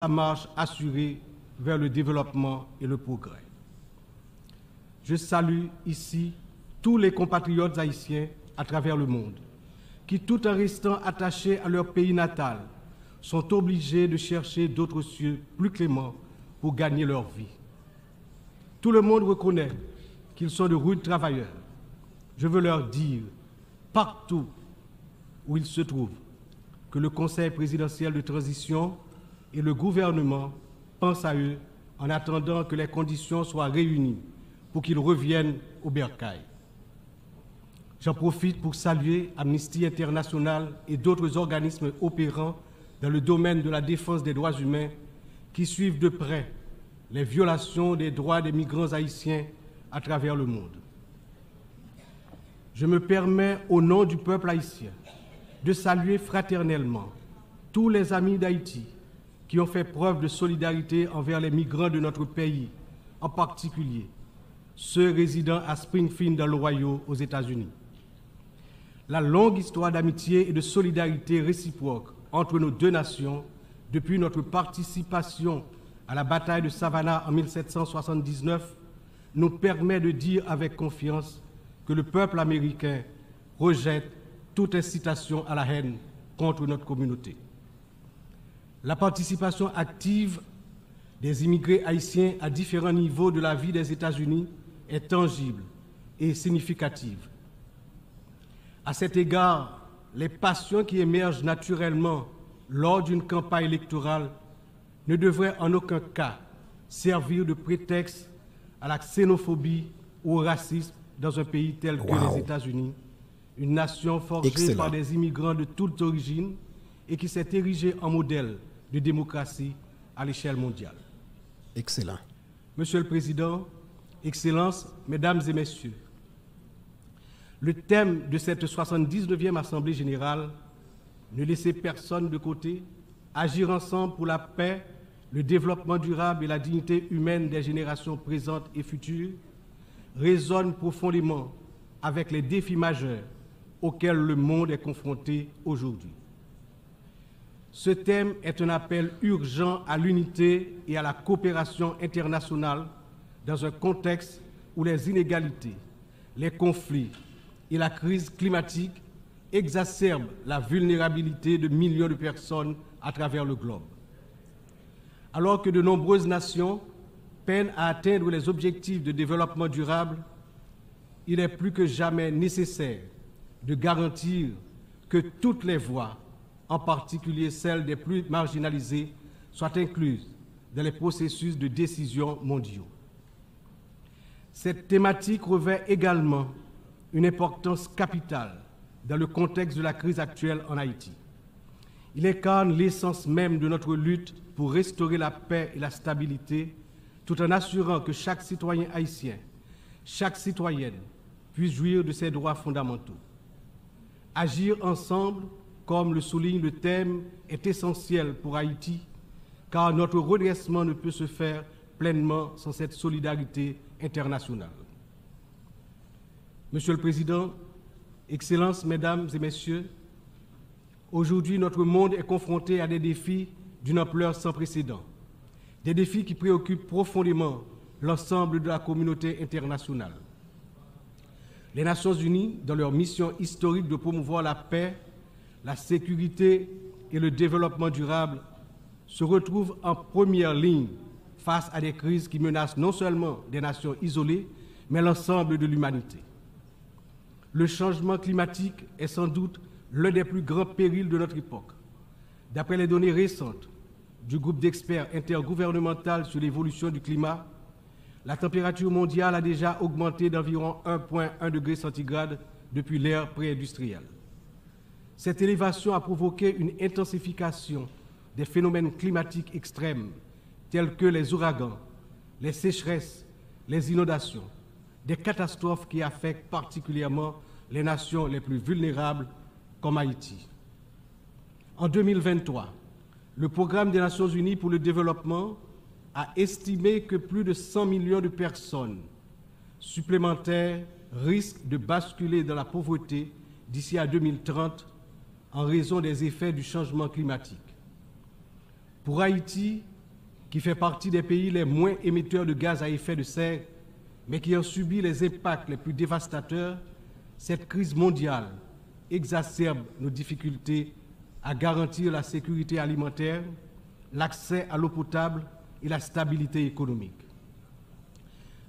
la marche assurée vers le développement et le progrès. Je salue ici tous les compatriotes haïtiens à travers le monde qui, tout en restant attachés à leur pays natal, sont obligés de chercher d'autres cieux plus cléments pour gagner leur vie. Tout le monde reconnaît qu'ils sont de rudes travailleurs. Je veux leur dire, partout où ils se trouvent, que le Conseil présidentiel de transition et le gouvernement pensent à eux en attendant que les conditions soient réunies pour qu'ils reviennent au bercail. J'en profite pour saluer Amnesty International et d'autres organismes opérant dans le domaine de la défense des droits humains qui suivent de près les violations des droits des migrants haïtiens à travers le monde. Je me permets, au nom du peuple haïtien, de saluer fraternellement tous les amis d'Haïti qui ont fait preuve de solidarité envers les migrants de notre pays, en particulier ceux résidant à Springfield dans l'Ohio aux États-Unis. La longue histoire d'amitié et de solidarité réciproque entre nos deux nations, depuis notre participation à la bataille de Savannah en 1779, nous permet de dire avec confiance que le peuple américain rejette toute incitation à la haine contre notre communauté. La participation active des immigrés haïtiens à différents niveaux de la vie des États-Unis est tangible et significative. À cet égard, les passions qui émergent naturellement lors d'une campagne électorale ne devraient en aucun cas servir de prétexte à la xénophobie ou au racisme dans un pays tel que les États-Unis, une nation forgée par des immigrants de toutes origines et qui s'est érigée en modèle de démocratie à l'échelle mondiale. Excellent. Monsieur le Président, Excellences, Mesdames et Messieurs, le thème de cette 79e Assemblée générale, ne laisser personne de côté, agir ensemble pour la paix, le développement durable et la dignité humaine des générations présentes et futures, résonne profondément avec les défis majeurs auxquels le monde est confronté aujourd'hui. Ce thème est un appel urgent à l'unité et à la coopération internationale dans un contexte où les inégalités, les conflits et la crise climatique exacerbent la vulnérabilité de millions de personnes à travers le globe. Alors que de nombreuses nations peinent à atteindre les objectifs de développement durable, il est plus que jamais nécessaire de garantir que toutes les voix, en particulier celles des plus marginalisées, soient incluses dans les processus de décision mondiaux. Cette thématique revêt également une importance capitale dans le contexte de la crise actuelle en Haïti. Il incarne l'essence même de notre lutte pour restaurer la paix et la stabilité, tout en assurant que chaque citoyen haïtien, chaque citoyenne puisse jouir de ses droits fondamentaux. Agir ensemble, comme le souligne le thème, est essentiel pour Haïti, car notre redressement ne peut se faire pleinement sans cette solidarité internationale. Monsieur le Président, Excellences, Mesdames et Messieurs, aujourd'hui, notre monde est confronté à des défis d'une ampleur sans précédent, des défis qui préoccupent profondément l'ensemble de la communauté internationale. Les Nations Unies, dans leur mission historique de promouvoir la paix, la sécurité et le développement durable, se retrouvent en première ligne face à des crises qui menacent non seulement des nations isolées, mais l'ensemble de l'humanité. Le changement climatique est sans doute l'un des plus grands périls de notre époque. D'après les données récentes du groupe d'experts intergouvernemental sur l'évolution du climat, la température mondiale a déjà augmenté d'environ 1,1 degré centigrade depuis l'ère pré-industrielle. Cette élévation a provoqué une intensification des phénomènes climatiques extrêmes tels que les ouragans, les sécheresses, les inondations, des catastrophes qui affectent particulièrement les nations les plus vulnérables comme Haïti. En 2023, le Programme des Nations Unies pour le développement a estimé que plus de 100 millions de personnes supplémentaires risquent de basculer dans la pauvreté d'ici à 2030 en raison des effets du changement climatique. Pour Haïti, qui fait partie des pays les moins émetteurs de gaz à effet de serre, mais qui ont subi les impacts les plus dévastateurs, cette crise mondiale exacerbe nos difficultés à garantir la sécurité alimentaire, l'accès à l'eau potable et la stabilité économique.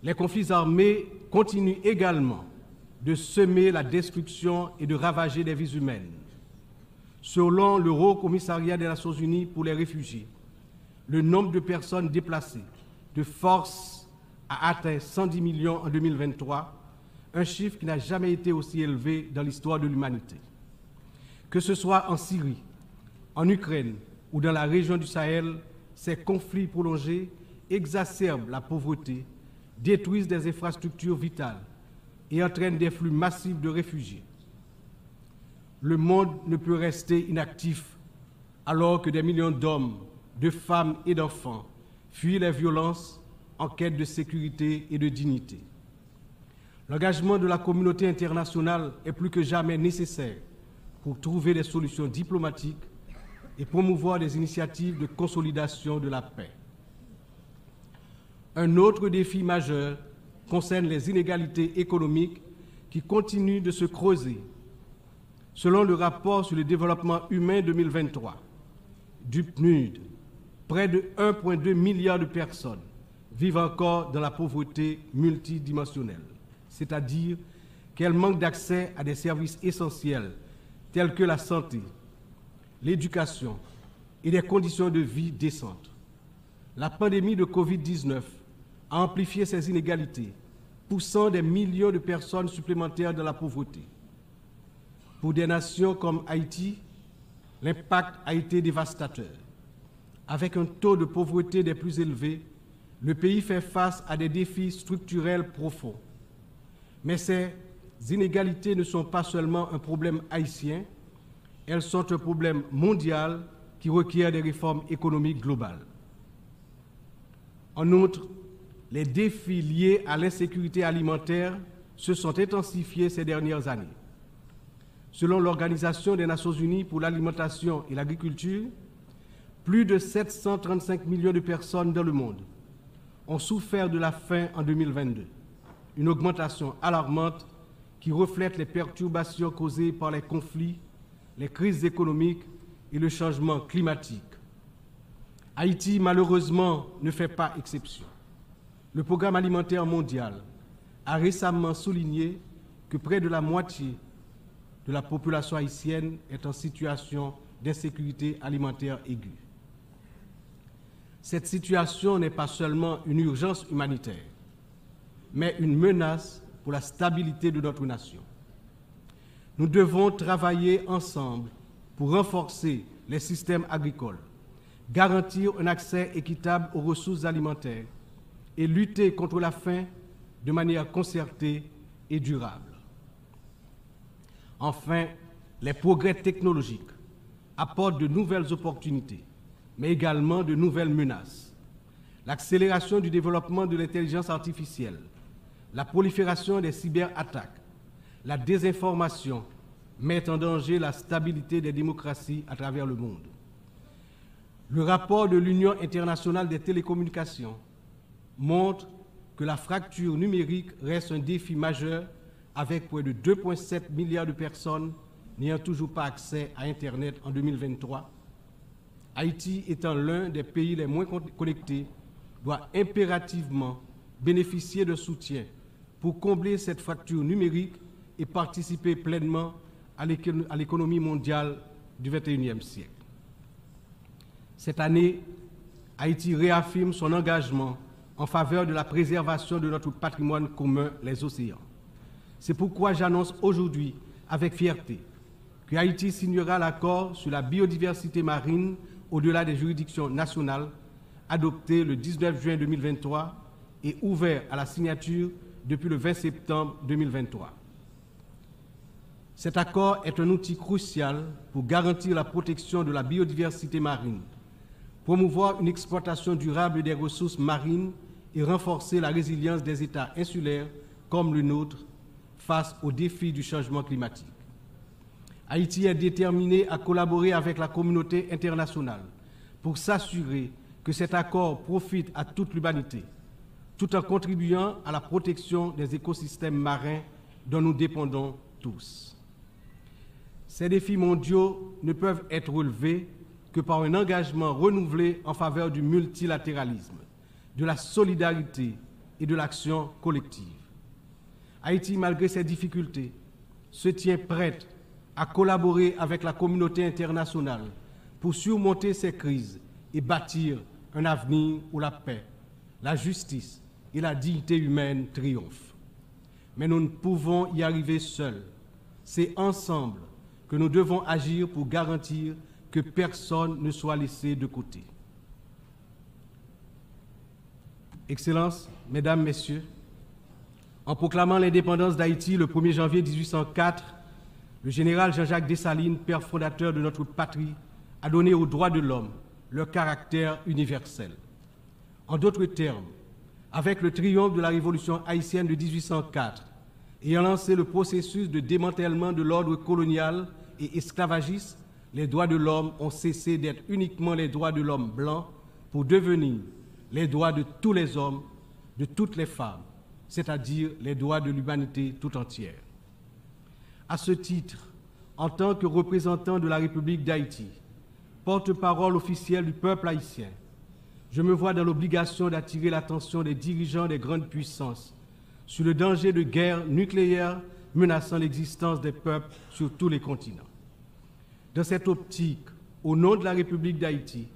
Les conflits armés continuent également de semer la destruction et de ravager des vies humaines. Selon le Haut Commissariat des Nations Unies pour les réfugiés, le nombre de personnes déplacées de force a atteint 110 millions en 2023, un chiffre qui n'a jamais été aussi élevé dans l'histoire de l'humanité. Que ce soit en Syrie, en Ukraine ou dans la région du Sahel, ces conflits prolongés exacerbent la pauvreté, détruisent des infrastructures vitales et entraînent des flux massifs de réfugiés. Le monde ne peut rester inactif alors que des millions d'hommes, de femmes et d'enfants fuient les violences en quête de sécurité et de dignité. L'engagement de la communauté internationale est plus que jamais nécessaire pour trouver des solutions diplomatiques et promouvoir des initiatives de consolidation de la paix. Un autre défi majeur concerne les inégalités économiques qui continuent de se creuser. Selon le rapport sur le développement humain 2023 du PNUD, près de 1,2 milliard de personnes vivent encore dans la pauvreté multidimensionnelle, c'est-à-dire qu'elles manquent d'accès à des services essentiels tels que la santé, l'éducation et des conditions de vie décentes. La pandémie de Covid-19 a amplifié ces inégalités, poussant des millions de personnes supplémentaires dans la pauvreté. Pour des nations comme Haïti, l'impact a été dévastateur. Avec un taux de pauvreté des plus élevés, le pays fait face à des défis structurels profonds. Mais ces inégalités ne sont pas seulement un problème haïtien, elles sont un problème mondial qui requiert des réformes économiques globales. En outre, les défis liés à l'insécurité alimentaire se sont intensifiés ces dernières années. Selon l'Organisation des Nations Unies pour l'alimentation et l'agriculture, plus de 735 millions de personnes dans le monde ont souffert de la faim en 2022, une augmentation alarmante qui reflète les perturbations causées par les conflits, les crises économiques et le changement climatique. Haïti, malheureusement, ne fait pas exception. Le Programme alimentaire mondial a récemment souligné que près de la moitié de la population haïtienne est en situation d'insécurité alimentaire aiguë. Cette situation n'est pas seulement une urgence humanitaire, mais une menace pour la stabilité de notre nation. Nous devons travailler ensemble pour renforcer les systèmes agricoles, garantir un accès équitable aux ressources alimentaires et lutter contre la faim de manière concertée et durable. Enfin, les progrès technologiques apportent de nouvelles opportunités, mais également de nouvelles menaces. L'accélération du développement de l'intelligence artificielle, la prolifération des cyberattaques, la désinformation mettent en danger la stabilité des démocraties à travers le monde. Le rapport de l'Union internationale des télécommunications montre que la fracture numérique reste un défi majeur avec près de 2,7 milliards de personnes n'ayant toujours pas accès à Internet en 2023. Haïti étant l'un des pays les moins connectés, doit impérativement bénéficier de soutien pour combler cette fracture numérique et participer pleinement à l'économie mondiale du XXIe siècle. Cette année, Haïti réaffirme son engagement en faveur de la préservation de notre patrimoine commun, les océans. C'est pourquoi j'annonce aujourd'hui avec fierté que Haïti signera l'accord sur la biodiversité marine au-delà des juridictions nationales, adopté le 19 juin 2023 et ouvert à la signature depuis le 20 septembre 2023. Cet accord est un outil crucial pour garantir la protection de la biodiversité marine, promouvoir une exploitation durable des ressources marines et renforcer la résilience des États insulaires comme le nôtre face aux défis du changement climatique. Haïti est déterminé à collaborer avec la communauté internationale pour s'assurer que que cet accord profite à toute l'humanité, tout en contribuant à la protection des écosystèmes marins dont nous dépendons tous. Ces défis mondiaux ne peuvent être relevés que par un engagement renouvelé en faveur du multilatéralisme, de la solidarité et de l'action collective. Haïti, malgré ses difficultés, se tient prête à collaborer avec la communauté internationale pour surmonter ces crises et bâtir un avenir où la paix, la justice et la dignité humaine triomphent. Mais nous ne pouvons y arriver seuls. C'est ensemble que nous devons agir pour garantir que personne ne soit laissé de côté. Excellences, Mesdames, Messieurs, en proclamant l'indépendance d'Haïti le 1er janvier 1804, le général Jean-Jacques Dessalines, père fondateur de notre patrie, a donné aux droits de l'homme leur caractère universel. En d'autres termes, avec le triomphe de la révolution haïtienne de 1804, ayant lancé le processus de démantèlement de l'ordre colonial et esclavagiste, les droits de l'homme ont cessé d'être uniquement les droits de l'homme blanc pour devenir les droits de tous les hommes, de toutes les femmes, c'est-à-dire les droits de l'humanité tout entière. À ce titre, en tant que représentant de la République d'Haïti, porte-parole officielle du peuple haïtien, je me vois dans l'obligation d'attirer l'attention des dirigeants des grandes puissances sur le danger de guerre nucléaire menaçant l'existence des peuples sur tous les continents. Dans cette optique, au nom de la République d'Haïti,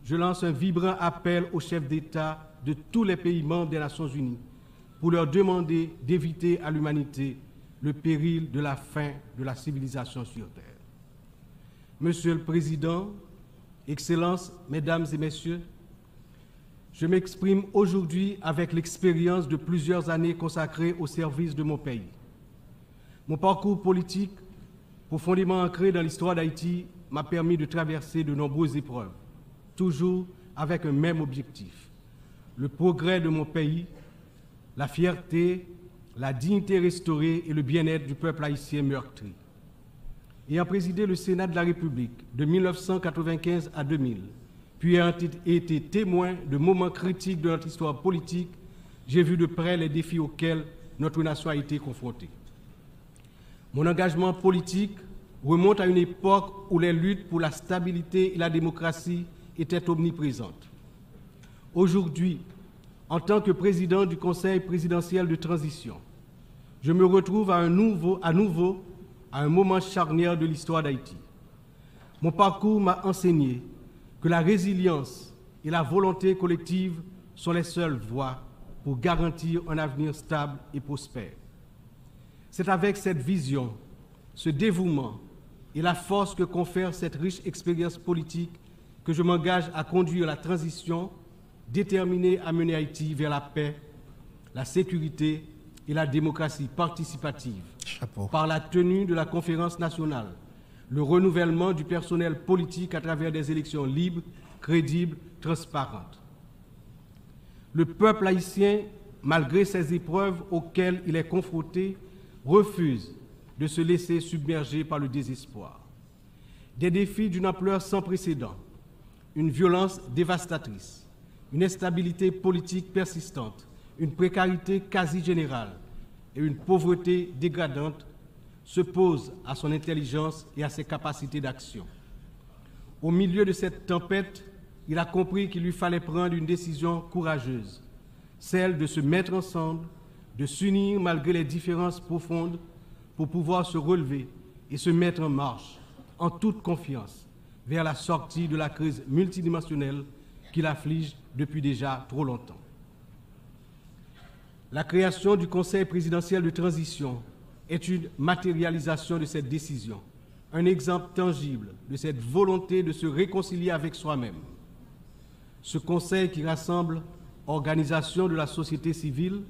je lance un vibrant appel aux chefs d'État de tous les pays membres des Nations Unies pour leur demander d'éviter à l'humanité le péril de la fin de la civilisation sur Terre. Monsieur le Président, Excellences, Mesdames et Messieurs, je m'exprime aujourd'hui avec l'expérience de plusieurs années consacrées au service de mon pays. Mon parcours politique, profondément ancré dans l'histoire d'Haïti, m'a permis de traverser de nombreuses épreuves, toujours avec un même objectif, le progrès de mon pays, la fierté, la dignité restaurée et le bien-être du peuple haïtien meurtri. Ayant présidé le Sénat de la République de 1995 à 2000, puis ayant été témoin de moments critiques de notre histoire politique, j'ai vu de près les défis auxquels notre nation a été confrontée. Mon engagement politique remonte à une époque où les luttes pour la stabilité et la démocratie étaient omniprésentes. Aujourd'hui, en tant que président du Conseil présidentiel de transition, je me retrouve à nouveau à un moment charnière de l'histoire d'Haïti. Mon parcours m'a enseigné que la résilience et la volonté collective sont les seules voies pour garantir un avenir stable et prospère. C'est avec cette vision, ce dévouement et la force que confère cette riche expérience politique que je m'engage à conduire la transition déterminée à mener Haïti vers la paix, la sécurité et la démocratie participative. Chapeau. Par la tenue de la conférence nationale, le renouvellement du personnel politique à travers des élections libres, crédibles, transparentes. Le peuple haïtien, malgré ces épreuves auxquelles il est confronté, refuse de se laisser submerger par le désespoir. Des défis d'une ampleur sans précédent, une violence dévastatrice, une instabilité politique persistante, une précarité quasi générale et une pauvreté dégradante se posent à son intelligence et à ses capacités d'action. Au milieu de cette tempête, il a compris qu'il lui fallait prendre une décision courageuse, celle de se mettre ensemble, de s'unir malgré les différences profondes pour pouvoir se relever et se mettre en marche, en toute confiance, vers la sortie de la crise multidimensionnelle qui l'afflige depuis déjà trop longtemps. La création du Conseil présidentiel de transition est une matérialisation de cette décision, un exemple tangible de cette volonté de se réconcilier avec soi-même. Ce Conseil qui rassemble organisations de la société civile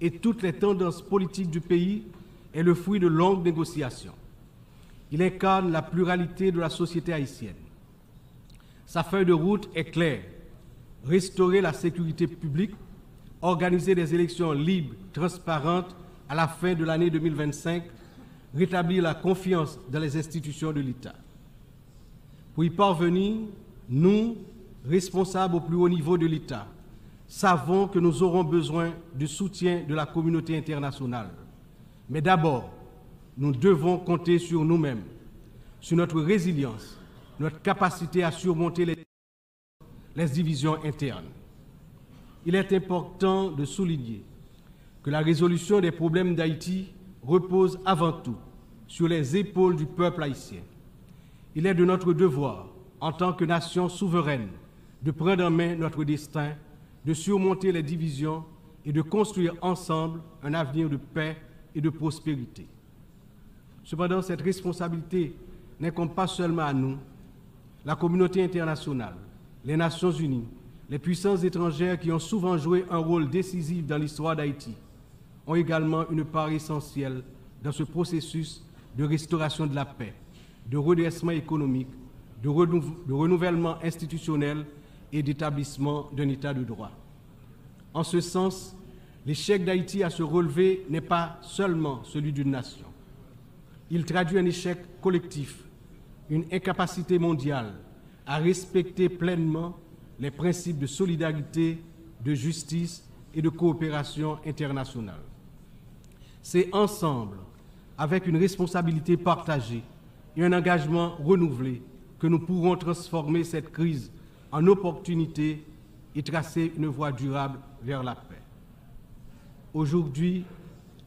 et toutes les tendances politiques du pays est le fruit de longues négociations. Il incarne la pluralité de la société haïtienne. Sa feuille de route est claire: restaurer la sécurité publique, organiser des élections libres, transparentes à la fin de l'année 2025, rétablir la confiance dans les institutions de l'État. Pour y parvenir, nous, responsables au plus haut niveau de l'État, savons que nous aurons besoin du soutien de la communauté internationale. Mais d'abord, nous devons compter sur nous-mêmes, sur notre résilience, notre capacité à surmonter les divisions internes. Il est important de souligner que la résolution des problèmes d'Haïti repose avant tout sur les épaules du peuple haïtien. Il est de notre devoir, en tant que nation souveraine, de prendre en main notre destin, de surmonter les divisions et de construire ensemble un avenir de paix et de prospérité. Cependant, cette responsabilité n'incombe pas seulement à nous. La communauté internationale, les Nations unies, les puissances étrangères qui ont souvent joué un rôle décisif dans l'histoire d'Haïti ont également une part essentielle dans ce processus de restauration de la paix, de redressement économique, de renouvellement institutionnel et d'établissement d'un État de droit. En ce sens, l'échec d'Haïti à se relever n'est pas seulement celui d'une nation. Il traduit un échec collectif, une incapacité mondiale à respecter pleinement les principes de solidarité, de justice et de coopération internationale. C'est ensemble, avec une responsabilité partagée et un engagement renouvelé, que nous pourrons transformer cette crise en opportunité et tracer une voie durable vers la paix. Aujourd'hui,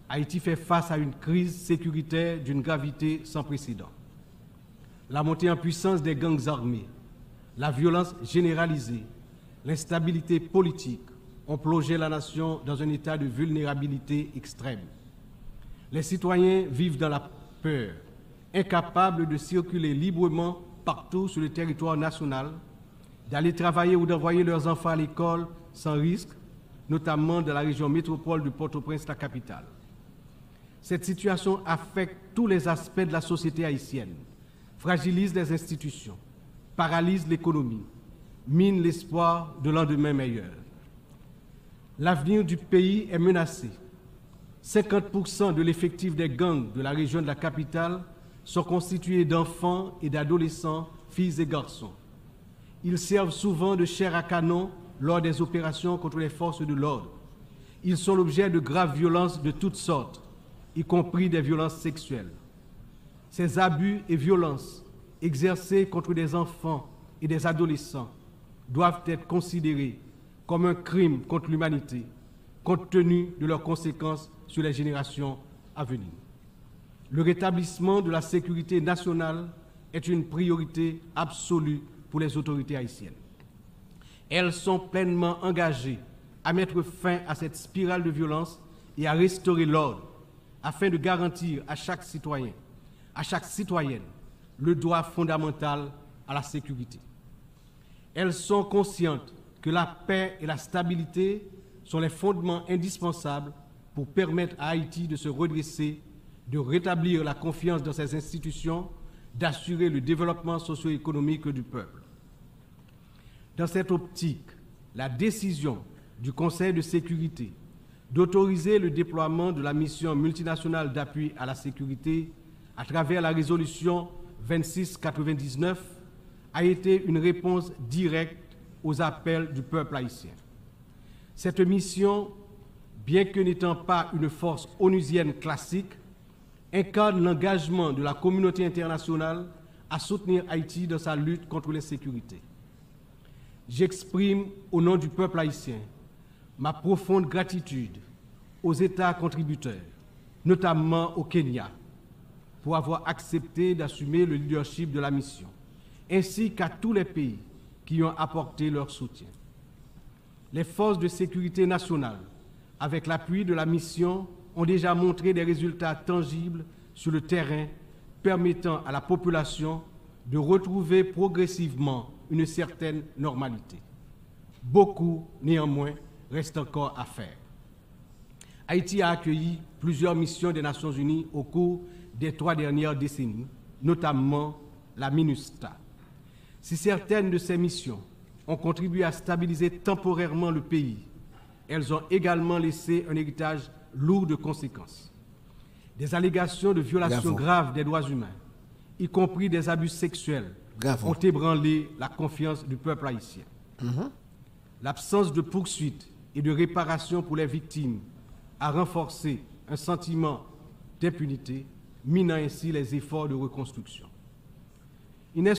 Haïti fait face à une crise sécuritaire d'une gravité sans précédent. La montée en puissance des gangs armés, la violence généralisée, l'instabilité politique ont plongé la nation dans un état de vulnérabilité extrême. Les citoyens vivent dans la peur, incapables de circuler librement partout sur le territoire national, d'aller travailler ou d'envoyer leurs enfants à l'école sans risque, notamment dans la région métropole de Port-au-Prince, la capitale. Cette situation affecte tous les aspects de la société haïtienne, fragilise les institutions, paralyse l'économie, mine l'espoir de lendemain meilleur. L'avenir du pays est menacé. 50% de l'effectif des gangs de la région de la capitale sont constitués d'enfants et d'adolescents, filles et garçons. Ils servent souvent de chair à canon lors des opérations contre les forces de l'ordre. Ils sont l'objet de graves violences de toutes sortes, y compris des violences sexuelles. Ces abus et violences exercés contre des enfants et des adolescents doivent être considérés comme un crime contre l'humanité, compte tenu de leurs conséquences sur les générations à venir. Le rétablissement de la sécurité nationale est une priorité absolue pour les autorités haïtiennes. Elles sont pleinement engagées à mettre fin à cette spirale de violence et à restaurer l'ordre afin de garantir à chaque citoyen, à chaque citoyenne, le droit fondamental à la sécurité. Elles sont conscientes que la paix et la stabilité sont les fondements indispensables pour permettre à Haïti de se redresser, de rétablir la confiance dans ses institutions, d'assurer le développement socio-économique du peuple. Dans cette optique, la décision du Conseil de sécurité d'autoriser le déploiement de la mission multinationale d'appui à la sécurité à travers la résolution 2699 a été une réponse directe aux appels du peuple haïtien. Cette mission, bien que n'étant pas une force onusienne classique, incarne l'engagement de la communauté internationale à soutenir Haïti dans sa lutte contre l'insécurité. J'exprime, au nom du peuple haïtien, ma profonde gratitude aux États contributeurs, notamment au Kenya, pour avoir accepté d'assumer le leadership de la mission, ainsi qu'à tous les pays qui ont apporté leur soutien. Les forces de sécurité nationale, avec l'appui de la mission, ont déjà montré des résultats tangibles sur le terrain permettant à la population de retrouver progressivement une certaine normalité. Beaucoup, néanmoins, reste encore à faire. Haïti a accueilli plusieurs missions des Nations Unies au cours des 3 dernières décennies, notamment la MINUSTAH. Si certaines de ces missions ont contribué à stabiliser temporairement le pays, elles ont également laissé un héritage lourd de conséquences. Des allégations de violations graves des droits humains, y compris des abus sexuels, ont ébranlé la confiance du peuple haïtien. L'absence de poursuite et de réparation pour les victimes a renforcé un sentiment d'impunité, minant ainsi les efforts de reconstruction. Il n'est